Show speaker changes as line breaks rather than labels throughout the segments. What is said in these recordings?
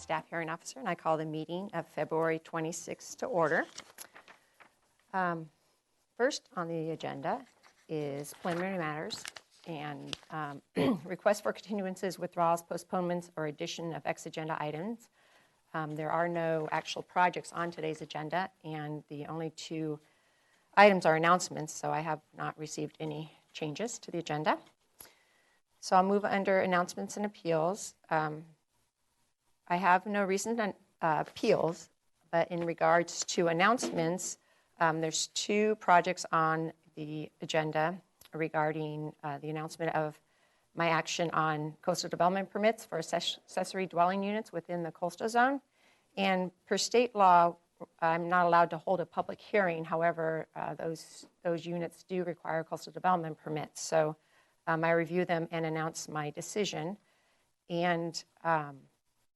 Staff Hearing Officer, and I call the meeting of February 26th to order. First on the agenda is preliminary matters and requests for continuances, withdrawals, postponements, or addition of ex-agenda items. There are no actual projects on today's agenda, and the only two items are announcements, so I have not received any changes to the agenda. So I'll move under announcements and appeals. I have no recent appeals, but in regards to announcements, there's two projects on the agenda regarding the announcement of my action on coastal development permits for accessory dwelling units within the coastal zone. And per state law, I'm not allowed to hold a public hearing. However, those units do require coastal development permits. So I review them and announce my decision. And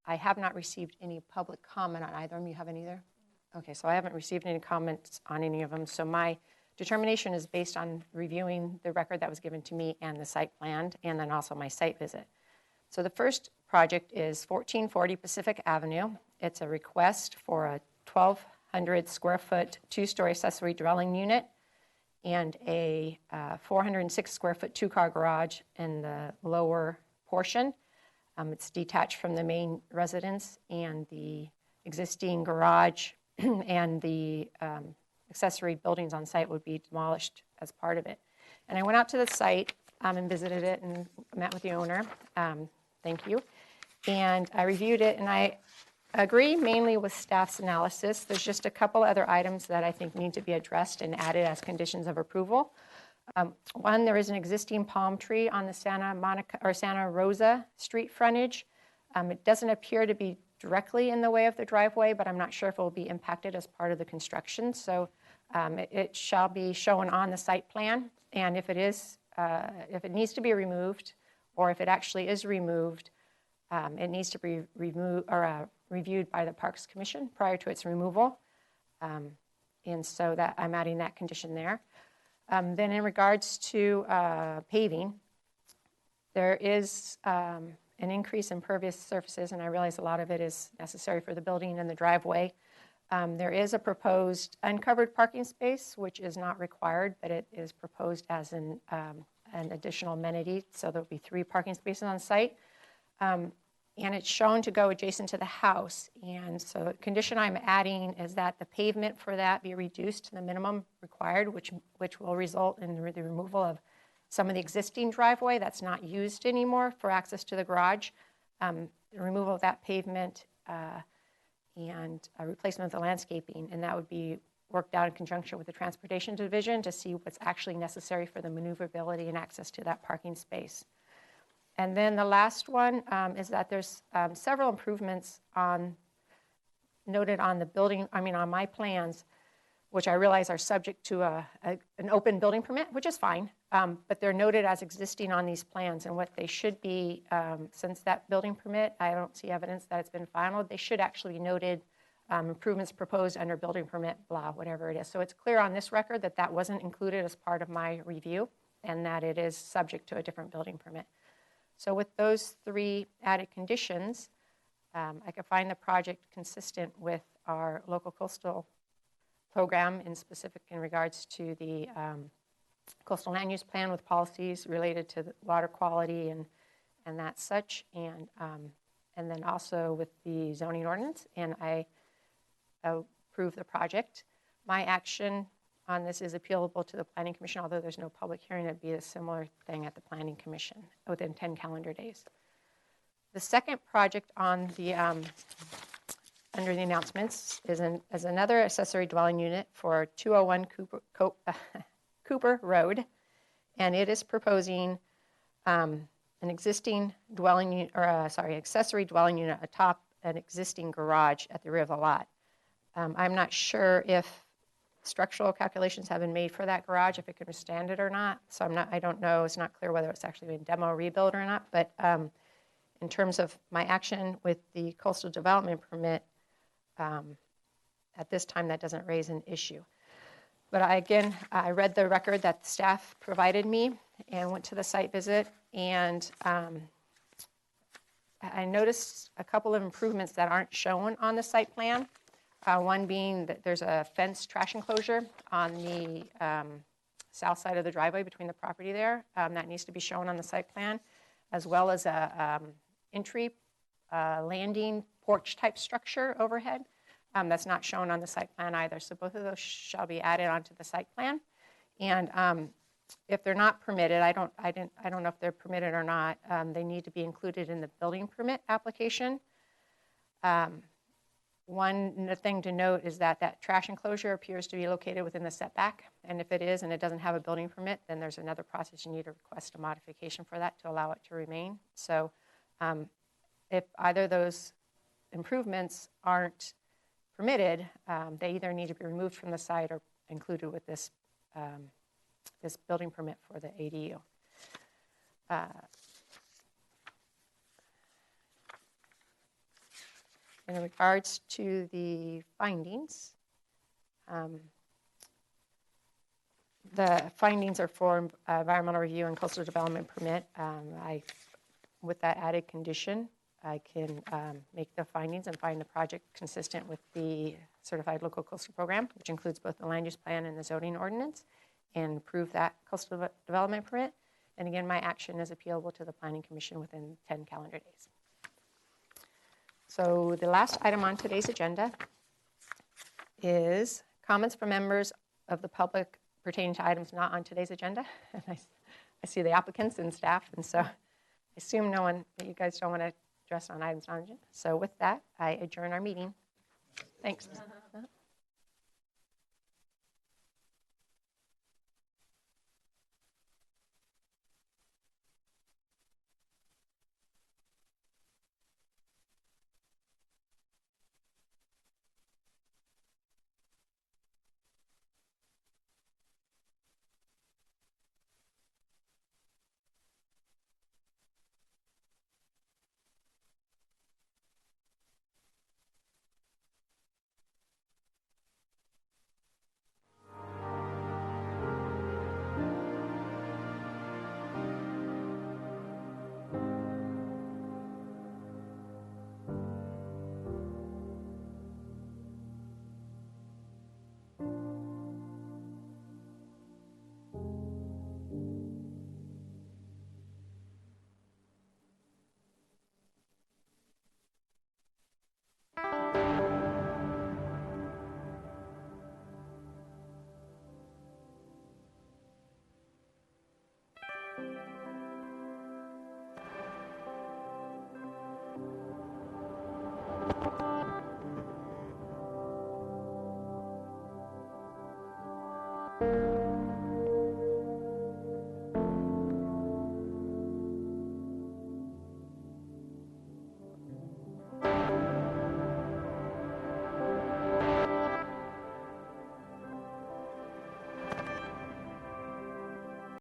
I have not received any public comment on either of them. You have any either? Okay, so I haven't received any comments on any of them. So my determination is based on reviewing the record that was given to me and the site plan, and then also my site visit. So the first project is 1440 Pacific Avenue. It's a request for a 1,200 square foot, two-story accessory dwelling unit and a 406 square foot two-car garage in the lower portion. It's detached from the main residence, and the existing garage and the accessory buildings on site would be demolished as part of it. And I went out to the site and visited it and met with the owner. Thank you. And I reviewed it, and I agree mainly with staff's analysis. There's just a couple other items that I think need to be addressed and added as conditions of approval. One, there is an existing palm tree on the Santa Rosa Street frontage. It doesn't appear to be directly in the way of the driveway, but I'm not sure if it will be impacted as part of the construction. So it shall be shown on the site plan, and if it needs to be removed, or if it actually is removed, it needs to be reviewed by the Parks Commission prior to its removal. And so that I'm adding that condition there. Then in regards to paving, there is an increase in pervious surfaces, and I realize a lot of it is necessary for the building and the driveway. There is a proposed uncovered parking space, which is not required, but it is proposed as an additional amenity, so there'll be 3 parking spaces on site. And it's shown to go adjacent to the house. And so the condition I'm adding is that the pavement for that be reduced to the minimum required, which will result in the removal of some of the existing driveway that's not used anymore for access to the garage, the removal of that pavement, and a replacement of the landscaping. And that would be worked out in conjunction with the Transportation Division to see what's actually necessary for the maneuverability and access to that parking space. And then the last one is that there's several improvements noted on the building, on my plans, which I realize are subject to an open building permit, which is fine, but they're noted as existing on these plans. And what they should be, since that building permit, I don't see evidence that it's been finalized, they should actually be noted improvements proposed under building permit, blah, whatever it is. So it's clear on this record that that wasn't included as part of my review and that it is subject to a different building permit. So with those 3 added conditions, I could find the project consistent with our local coastal program, in specific in regards to the coastal land use plan with policies related to the water quality and that such, and then also with the zoning ordinance, and I approve the project. My action on this is appealable to the Planning Commission, although there's no public hearing. It'd be a similar thing at the Planning Commission within 10 calendar days. The second project on the under the announcements is another accessory dwelling unit for 201 Cooper Road, and it is proposing an existing dwelling unit, accessory dwelling unit atop an existing garage at the rear of the lot. I'm not sure if structural calculations have been made for that garage, if it can withstand it or not. So I don't know, it's not clear whether it's actually been demo rebuilt or not, but in terms of my action with the coastal development permit, at this time that doesn't raise an issue. But I read the record that the staff provided me and went to the site visit and I noticed a couple of improvements that aren't shown on the site plan. One being that there's a fence trash enclosure on the south side of the driveway between the property there. That needs to be shown on the site plan, as well as a entry landing porch type structure overhead. That's not shown on the site plan either. So both of those shall be added onto the site plan. And if they're not permitted, I don't know if they're permitted or not. They need to be included in the building permit application. One thing to note is that that trash enclosure appears to be located within the setback, and if it is and it doesn't have a building permit, then there's another process. You need to request a modification for that to allow it to remain. So if either of those improvements aren't permitted, they either need to be removed from the site or included with this this building permit for the ADU. In regards to the findings, the findings are for environmental review and coastal development permit. With that added condition, I can make the findings and find the project consistent with the Certified Local Coastal Program, which includes both the land use plan and the zoning ordinance, and approve that coastal development permit. And again, my action is appealable to the Planning Commission within 10 calendar days. So the last item on today's agenda is comments from members of the public pertaining to items not on today's agenda. And I see the applicants and staff, and so I assume that you guys don't want to address on items on the agenda. So with that, I adjourn our meeting. Thanks.